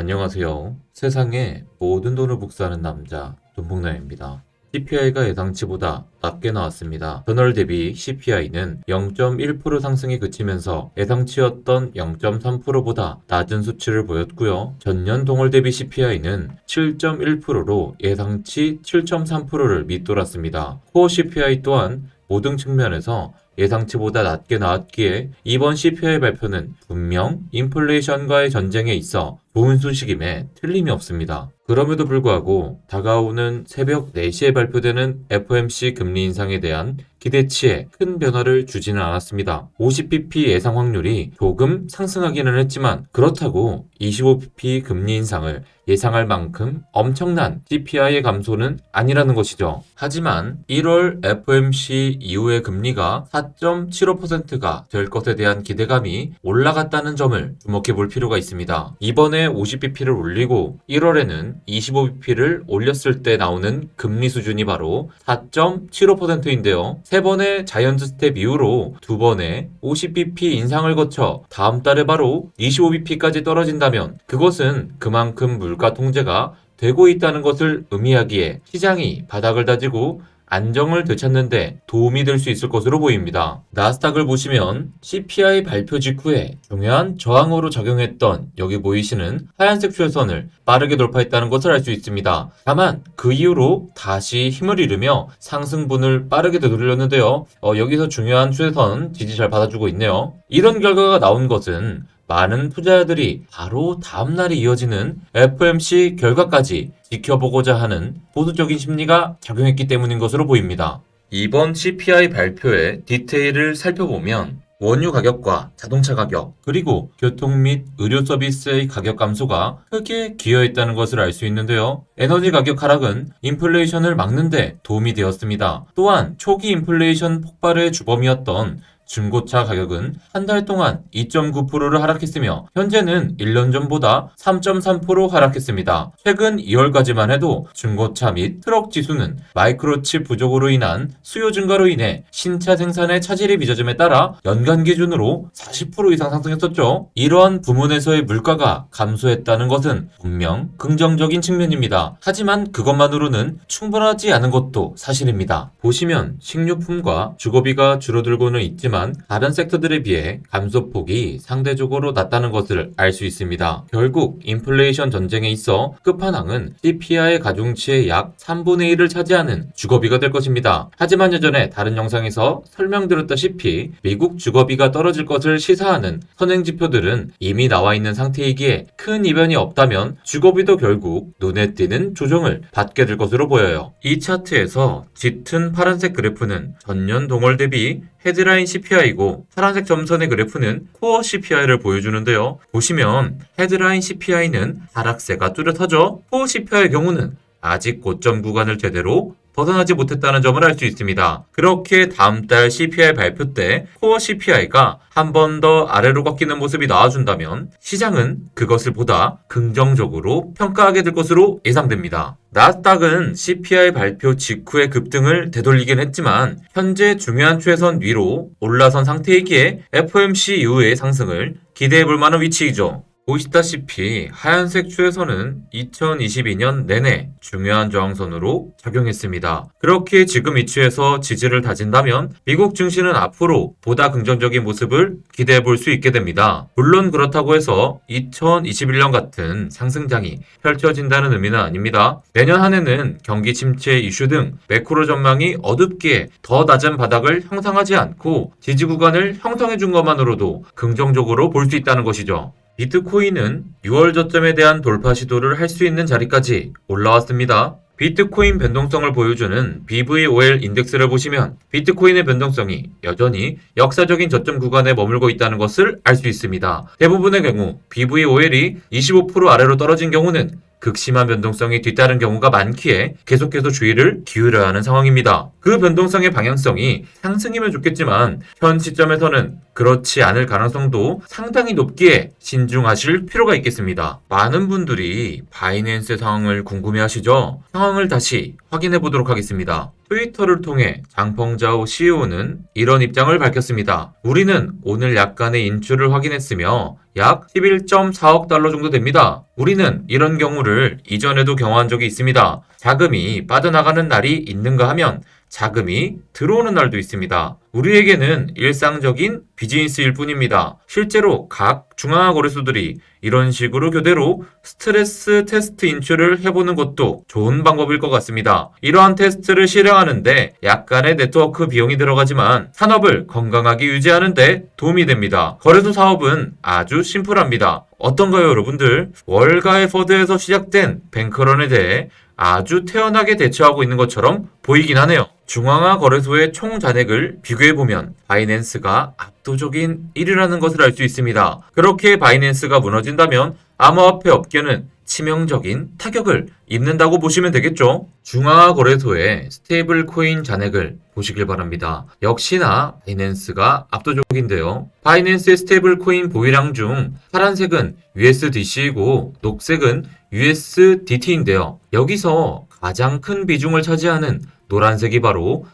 안녕하세요. 세상에 모든 돈을 복사하는 남자, 돈복남입니다. CPI가 예상치보다 낮게 나왔습니다. 전월 대비 CPI는 0.1% 상승에 그치면서 예상치였던 0.3%보다 낮은 수치를 보였고요. 전년 동월 대비 CPI는 7.1%로 예상치 7.3%를 밑돌았습니다. 코어 CPI 또한 모든 측면에서 예상치보다 낮게 나왔기에 이번 CPI 발표는 분명 인플레이션과의 전쟁에 있어 좋은 소식임에 틀림이 없습니다. 그럼에도 불구하고 다가오는 새벽 4시에 발표되는 FOMC 금리 인상에 대한 기대치에 큰 변화를 주지는 않았습니다. 50bp 예상 확률이 조금 상승하기는 했지만 그렇다고 25bp 금리 인상을 예상할 만큼 엄청난 CPI의 감소는 아니라는 것이죠. 하지만 1월 FOMC 이후의 금리가 4.75%가 될 것에 대한 기대감이 올라갔다는 점을 주목해 볼 필요가 있습니다. 이번에 50bp를 올리고 1월에는 25bp를 올렸을 때 나오는 금리 수준이 바로 4.75%인데요. 3번의 자이언트 스텝 이후로 2번의 50bp 인상을 거쳐 다음 달에 바로 25bp까지 떨어진다면 그것은 그만큼 물가 통제가 되고 있다는 것을 의미하기에 시장이 바닥을 다지고 안정을 되찾는데 도움이 될 수 있을 것으로 보입니다. 나스닥을 보시면 CPI 발표 직후에 중요한 저항으로 작용했던 여기 보이시는 하얀색 추세선을 빠르게 돌파했다는 것을 알 수 있습니다. 다만 그 이후로 다시 힘을 잃으며 상승분을 빠르게 되돌렸는데요. 여기서 중요한 추세선 지지 잘 받아주고 있네요. 이런 결과가 나온 것은 많은 투자자들이 바로 다음날에 이어지는 FOMC 결과까지 지켜보고자 하는 보수적인 심리가 작용했기 때문인 것으로 보입니다. 이번 CPI 발표의 디테일을 살펴보면 원유 가격과 자동차 가격, 그리고 교통 및 의료 서비스의 가격 감소가 크게 기여했다는 것을 알 수 있는데요. 에너지 가격 하락은 인플레이션을 막는데 도움이 되었습니다. 또한 초기 인플레이션 폭발의 주범이었던 중고차 가격은 한 달 동안 2.9%를 하락했으며 현재는 1년 전보다 3.3% 하락했습니다. 최근 2월까지만 해도 중고차 및 트럭 지수는 마이크로칩 부족으로 인한 수요 증가로 인해 신차 생산의 차질이 빚어짐에 따라 연간 기준으로 40% 이상 상승했었죠. 이러한 부문에서의 물가가 감소했다는 것은 분명 긍정적인 측면입니다. 하지만 그것만으로는 충분하지 않은 것도 사실입니다. 보시면 식료품과 주거비가 줄어들고는 있지만 다른 섹터들에 비해 감소폭이 상대적으로 낮다는 것을 알 수 있습니다. 결국 인플레이션 전쟁에 있어 끝판왕은 CPI의 가중치의 약 3분의 1을 차지하는 주거비가 될 것입니다. 하지만 예전에 다른 영상에서 설명드렸다시피 미국 주거비가 떨어질 것을 시사하는 선행지표들은 이미 나와 있는 상태이기에 큰 이변이 없다면 주거비도 결국 눈에 띄는 조정을 받게 될 것으로 보여요. 이 차트에서 짙은 파란색 그래프는 전년 동월 대비 헤드라인 CPI이고 파란색 점선의 그래프는 코어 CPI를 보여주는데요. 보시면 헤드라인 CPI는 하락세가 뚜렷하죠. 코어 CPI의 경우는 아직 고점 구간을 제대로 벗어나지 못했다는 점을 알 수 있습니다. 그렇게 다음 달 CPI 발표 때 코어 CPI가 한 번 더 아래로 꺾이는 모습이 나와준다면 시장은 그것을 보다 긍정적으로 평가하게 될 것으로 예상됩니다. 나스닥은 CPI 발표 직후의 급등을 되돌리긴 했지만 현재 중요한 추세선 위로 올라선 상태이기에 FOMC 이후의 상승을 기대해볼 만한 위치이죠. 보시다시피 하얀색 추세선은 2022년 내내 중요한 저항선으로 작용했습니다. 그렇게 지금 위치에서 지지를 다진다면 미국 증시는 앞으로 보다 긍정적인 모습을 기대해 볼 수 있게 됩니다. 물론 그렇다고 해서 2021년 같은 상승장이 펼쳐진다는 의미는 아닙니다. 내년 한 해는 경기 침체 이슈 등 매크로 전망이 어둡기에 더 낮은 바닥을 형성하지 않고 지지 구간을 형성해 준 것만으로도 긍정적으로 볼 수 있다는 것이죠. 비트코인은 6월 저점에 대한 돌파 시도를 할 수 있는 자리까지 올라왔습니다. 비트코인 변동성을 보여주는 BVOL 인덱스를 보시면 비트코인의 변동성이 여전히 역사적인 저점 구간에 머물고 있다는 것을 알 수 있습니다. 대부분의 경우 BVOL이 25% 아래로 떨어진 경우는 극심한 변동성이 뒤따른 경우가 많기에 계속해서 주의를 기울여야 하는 상황입니다. 그 변동성의 방향성이 상승이면 좋겠지만 현 시점에서는 그렇지 않을 가능성도 상당히 높기에 신중하실 필요가 있겠습니다. 많은 분들이 바이낸스의 상황을 궁금해하시죠? 상황을 다시 확인해 보도록 하겠습니다. 트위터를 통해 장펑자오 CEO는 이런 입장을 밝혔습니다. 우리는 오늘 약간의 인출을 확인했으며 약 11.4억 달러 정도 됩니다. 우리는 이런 경우를 이전에도 경험한 적이 있습니다. 자금이 빠져나가는 날이 있는가 하면 자금이 들어오는 날도 있습니다. 우리에게는 일상적인 비즈니스일 뿐입니다. 실제로 각 중앙화 거래소들이 이런 식으로 교대로 스트레스 테스트 인출을 해보는 것도 좋은 방법일 것 같습니다. 이러한 테스트를 실행하는데 약간의 네트워크 비용이 들어가지만 산업을 건강하게 유지하는데 도움이 됩니다. 거래소 사업은 아주 심플합니다. 어떤가요, 여러분들? 월가의 퍼드에서 시작된 뱅크런에 대해 아주 태연하게 대처하고 있는 것처럼 보이긴 하네요. 중앙화 거래소의 총 잔액을 비교해보면 바이낸스가 압도적인 1위라는 것을 알 수 있습니다. 그렇게 바이낸스가 무너진다면 암호화폐 업계는 치명적인 타격을 입는다고 보시면 되겠죠. 중앙화 거래소의 스테이블 코인 잔액을 보시길 바랍니다. 역시나 바이낸스가 압도적인데요. 바이낸스의 스테이블 코인 보유량 중 파란색은 USDC이고 녹색은 USDT인데요. 여기서 가장 큰 비중을 차지하는 노란색이 바로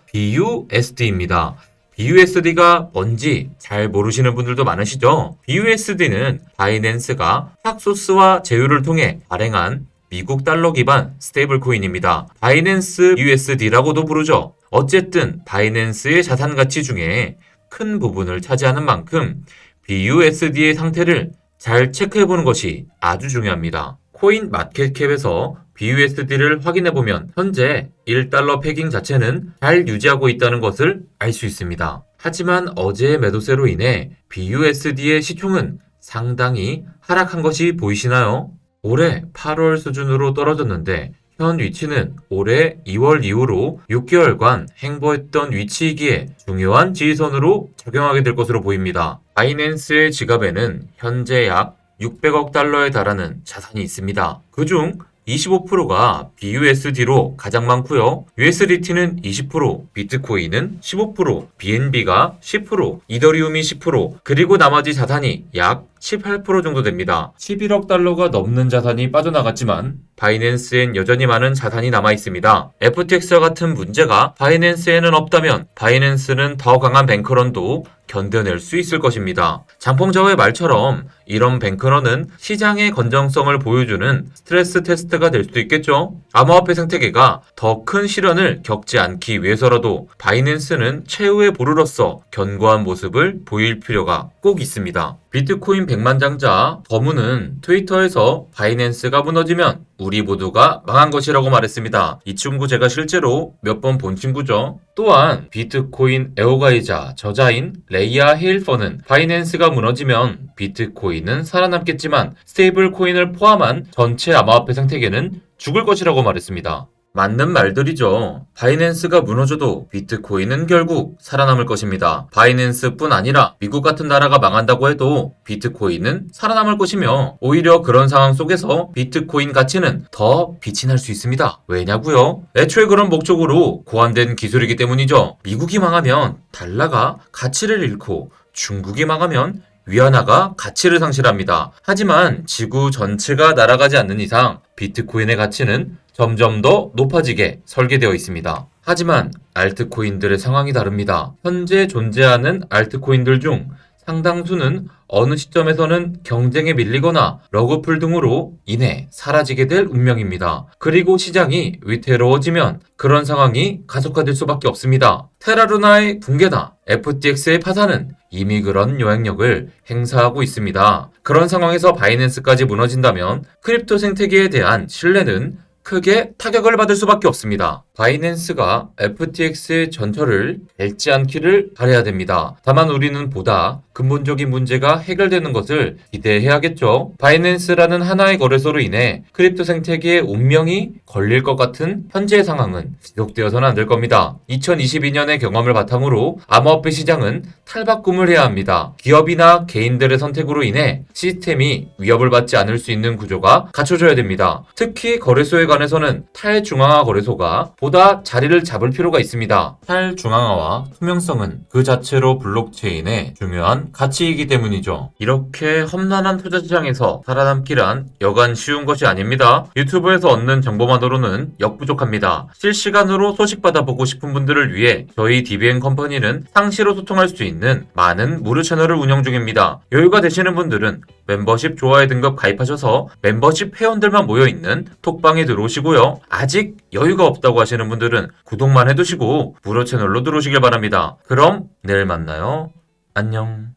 BUSD입니다. BUSD가 뭔지 잘 모르시는 분들도 많으시죠? BUSD는 바이낸스가 팍소스와 제휴를 통해 발행한 미국 달러 기반 스테이블 코인입니다. 바이낸스 USD라고도 부르죠. 어쨌든 바이낸스의 자산 가치 중에 큰 부분을 차지하는 만큼 BUSD의 상태를 잘 체크해보는 것이 아주 중요합니다. 코인 마켓캡에서 BUSD를 확인해보면 현재 1달러 패깅 자체는 잘 유지하고 있다는 것을 알 수 있습니다. 하지만 어제의 매도세로 인해 BUSD의 시총은 상당히 하락한 것이 보이시나요? 올해 8월 수준으로 떨어졌는데 현 위치는 올해 2월 이후로 6개월간 행보했던 위치이기에 중요한 지지선으로 작용하게 될 것으로 보입니다. 바이낸스의 지갑에는 현재 약 600억 달러에 달하는 자산이 있습니다. 그중 25%가 BUSD로 가장 많고요. USDT는 20%, 비트코인은 15%, BNB가 10%, 이더리움이 10%, 그리고 나머지 자산이 약 18% 정도 됩니다. 11억 달러가 넘는 자산이 빠져나갔지만 바이낸스엔 여전히 많은 자산이 남아 있습니다. FTX와 같은 문제가 바이낸스에는 없다면 바이낸스는 더 강한 뱅크런도 견뎌낼 수 있을 것입니다. 장펑자오의 말처럼 이런 뱅크런은 시장의 건전성을 보여주는 스트레스 테스트가 될 수도 있겠죠. 암호화폐 생태계가 더 큰 시련을 겪지 않기 위해서라도 바이낸스는 최후의 보루로서 견고한 모습을 보일 필요가 꼭 있습니다. 비트코인 백만장자 더문은 트위터에서 바이낸스가 무너지면 우리 모두가 망한 것이라고 말했습니다. 이 친구 제가 실제로 몇 번 본 친구죠. 또한 비트코인 애호가이자 저자인 레이아 헤일퍼는 바이낸스가 무너지면 비트코인은 살아남겠지만 스테이블 코인을 포함한 전체 암호화폐 생태계는 죽을 것이라고 말했습니다. 맞는 말들이죠. 바이낸스가 무너져도 비트코인은 결국 살아남을 것입니다. 바이낸스뿐 아니라 미국 같은 나라가 망한다고 해도 비트코인은 살아남을 것이며 오히려 그런 상황 속에서 비트코인 가치는 더 빛이 날 수 있습니다. 왜냐고요? 애초에 그런 목적으로 고안된 기술이기 때문이죠. 미국이 망하면 달러가 가치를 잃고 중국이 망하면 위안화가 가치를 상실합니다. 하지만 지구 전체가 날아가지 않는 이상 비트코인의 가치는 점점 더 높아지게 설계되어 있습니다. 하지만 알트코인들의 상황이 다릅니다. 현재 존재하는 알트코인들 중 상당수는 어느 시점에서는 경쟁에 밀리거나 러그풀 등으로 인해 사라지게 될 운명입니다. 그리고 시장이 위태로워지면 그런 상황이 가속화될 수밖에 없습니다. 테라루나의 붕괴나 FTX의 파산은 이미 그런 영향력을 행사하고 있습니다. 그런 상황에서 바이낸스까지 무너진다면 크립토 생태계에 대한 신뢰는 크게 타격을 받을 수밖에 없습니다. 바이낸스가 FTX의 전철을 밟지 않기를 바라야 됩니다. 다만 우리는 보다 근본적인 문제가 해결되는 것을 기대해야겠죠. 바이낸스라는 하나의 거래소로 인해 크립토 생태계의 운명이 걸릴 것 같은 현재의 상황은 지속되어서는 안 될 겁니다. 2022년의 경험을 바탕으로 암호화폐 시장은 탈바꿈을 해야 합니다. 기업이나 개인들의 선택으로 인해 시스템이 위협을 받지 않을 수 있는 구조가 갖춰져야 됩니다. 특히 거래소에 관해서는 탈중앙화 거래소가 보다 자리를 잡을 필요가 있습니다. 탈중앙화와 투명성은 그 자체로 블록체인의 중요한 가치이기 때문이죠. 이렇게 험난한 투자 시장에서 살아남기란 여간 쉬운 것이 아닙니다. 유튜브에서 얻는 정보만으로는 역부족합니다. 실시간으로 소식 받아보고 싶은 분들을 위해 저희 DBN 컴퍼니는 상시로 소통할 수 있는 많은 무료 채널을 운영 중입니다. 여유가 되시는 분들은 멤버십 좋아요 등급 가입하셔서 멤버십 회원들만 모여있는 톡방에 들어오시고요. 아직 여유가 없다고 하시는 분들은 구독만 해두시고 무료 채널로 들어오시길 바랍니다. 그럼 내일 만나요. 안녕.